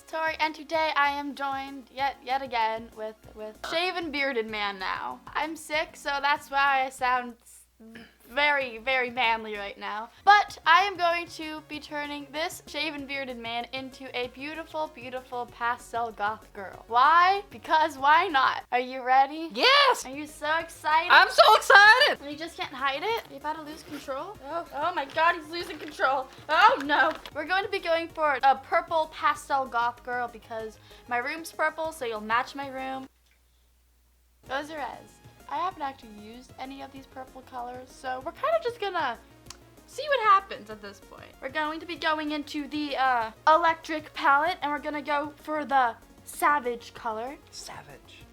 Tori, and today I am joined yet again with shaven bearded man now. I'm sick, so that's why I sound very manly right now. But I am going to be turning this shaven bearded man into a beautiful pastel goth girl. Why? Because why not? Are you ready? Yes! Are you so excited? I'm so excited! You just can't hide it? Are you about to lose control? Oh my god, he's losing control. Oh no. We're going to be going for a purple pastel goth girl because my room's purple, so you'll match my room. Close your eyes. I haven't actually used any of these purple colors, so we're kind of just gonna see what happens at this point. We're going to be going into the electric palette, and we're gonna go for the savage color. Savage.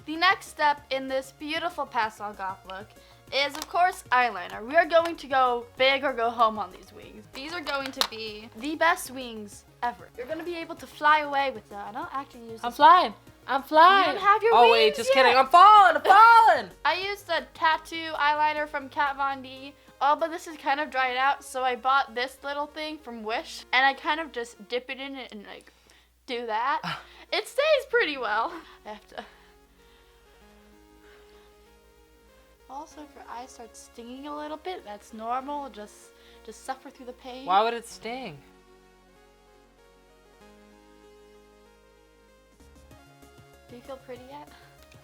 The next step in this beautiful pastel goth look is, of course, eyeliner. We are going to go big or go home on these wings. These are going to be the best wings ever. You're going to be able to fly away with them. I don't actually use I'm flying. I'm flying. You don't have your wings wings just yet. kidding. I'm falling. I used a tattoo eyeliner from Kat Von D. Oh, but this is kind of dried out, so I bought this little thing from Wish, and I kind of just dip it in it and like do that. It stays pretty well. I have to. Also, if your eyes start stinging a little bit, that's normal. Just suffer through the pain. Why would it sting? Do you feel pretty yet?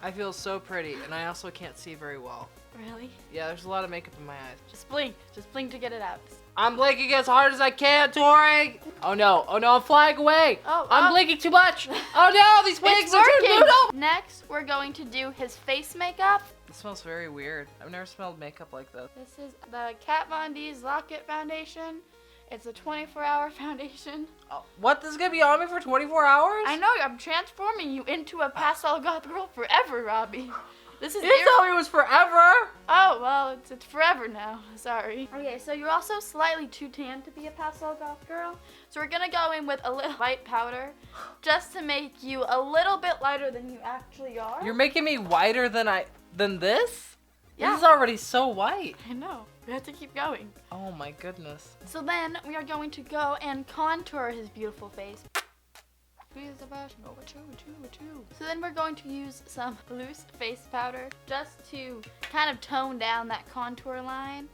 I feel so pretty, and I also can't see very well. Really? Yeah, there's a lot of makeup in my eyes. Just blink. Just blink to get it out. I'm blinking as hard as I can, Tori! Oh no, I'm flying away! I'm blinking too much! Oh no, these wings are too little! Next, we're going to do his face makeup. It smells very weird. I've never smelled makeup like this. This is the Kat Von D's Lock-It Foundation. It's a 24-hour foundation. Oh, what? This is gonna be on me for 24 hours? I know, I'm transforming you into a pastel goth girl forever, Robby. This is You didn't tell me it was forever! Oh, well, it's forever now. Sorry. Okay, so you're also slightly too tan to be a pastel goth girl. So we're gonna go in with a little white powder just to make you a little bit lighter than you actually are. You're making me whiter than this? Yeah. This is already so white. I know. We have to keep going. Oh my goodness. So then we are going to go and contour his beautiful face. So then we're going to use some loose face powder just to kind of tone down that contour line.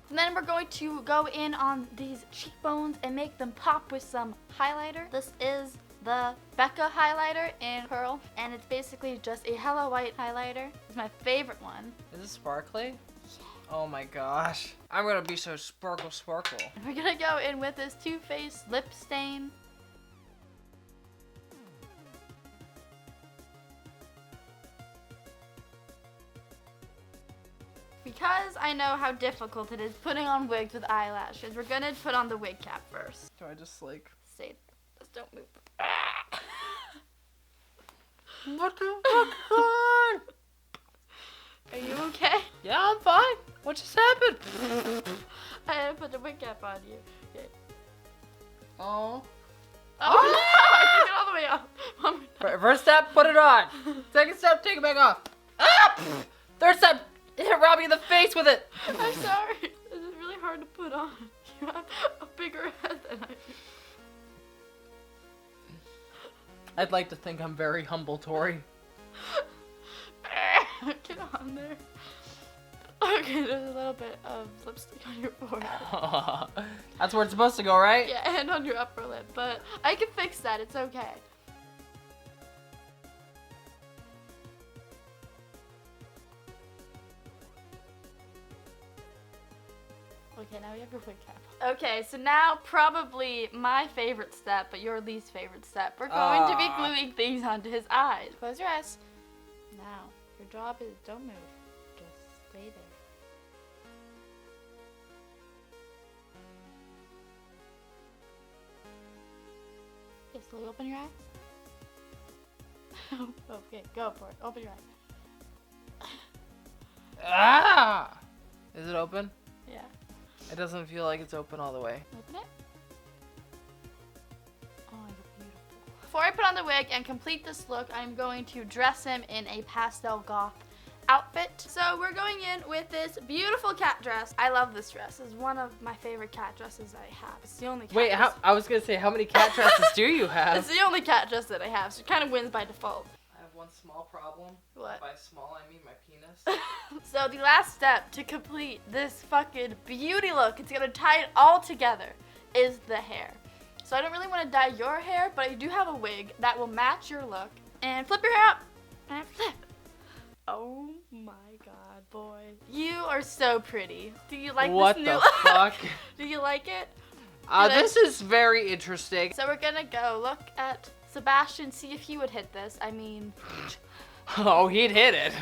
And then we're going to go in on these cheekbones and make them pop with some highlighter. This is the Becca highlighter in Pearl, and it's basically just a hello white highlighter. It's my favorite one. Is it sparkly? Oh my gosh. I'm gonna be so sparkle. And we're gonna go in with this Too Faced lip stain. Because I know how difficult it is putting on wigs with eyelashes, we're gonna put on the wig cap first. Do I just like... Say, just don't move. What the fuck? Are you okay? Yeah, I'm fine. What just happened? I had to put the wig cap on you. Okay. Oh. Oh no! I took it all the way off. First step, put it on. Second step, take it back off. Ah! Third step, hit Robby in the face with it. I'm sorry. This is really hard to put on. You have a bigger head than I do. I'd like to think I'm very humble, Tori. Get on there. Okay, there's a little bit of lipstick on your forehead. That's where it's supposed to go, right? Yeah, and on your upper lip, but I can fix that. It's okay. Okay, now we have your wig cap. Okay, so now probably my favorite step, but your least favorite step. We're going to be gluing things onto his eyes. Close your eyes. Now, your job is don't move. Just stay there. Okay, slowly open your eye. Okay, go for it. Open your eye. Ah! Is it open? Yeah. It doesn't feel like it's open all the way. Open it. Oh, you're beautiful. Before I put on the wig and complete this look, I'm going to dress him in a pastel goth outfit. So we're going in with this beautiful cat dress. I love this dress. It's one of my favorite cat dresses I have. It's the only cat Wait, dress. I was gonna say, how many cat dresses do you have? It's the only cat dress that I have, so it kind of wins by default. I have one small problem. What? By small, I mean my penis. So the last step to complete this fucking beauty look, it's gonna tie it all together, is the hair. So I don't really want to dye your hair, but I do have a wig that will match your look. And flip your hair up. And flip. Oh my god, boy. You are so pretty. Do you like this new look? What the fuck? Do you like it? This is very interesting. So we're gonna go look at Sebastian, see if he would hit this. I mean... Oh, he'd hit it.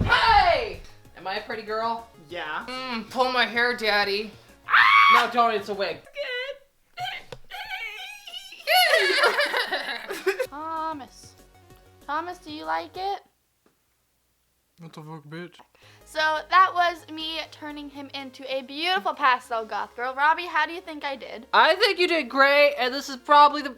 Hey! Am I a pretty girl? Yeah. Pull my hair, daddy. No, Tony, it's a wig. Thomas. Thomas, do you like it? What the fuck, bitch? So that was me turning him into a beautiful pastel goth girl. Robby, how do you think I did? I think you did great, and this is probably the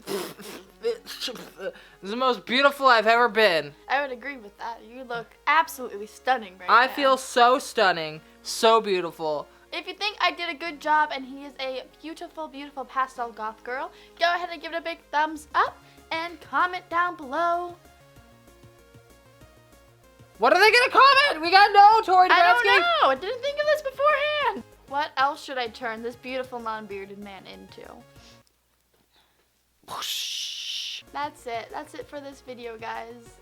most beautiful I've ever been. I would agree with that. You look absolutely stunning right now. I feel so stunning, so beautiful. If you think I did a good job and he is a beautiful, beautiful pastel goth girl, go ahead and give it a big thumbs up and comment down below. What are they gonna comment? We gotta know, Tori. I don't know. I didn't think of this beforehand. What else should I turn this beautiful non-bearded man into? Whoosh. That's it. That's it for this video, guys.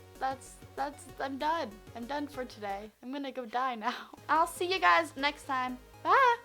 I'm done. I'm done for today. I'm gonna go die now. I'll see you guys next time. Bye.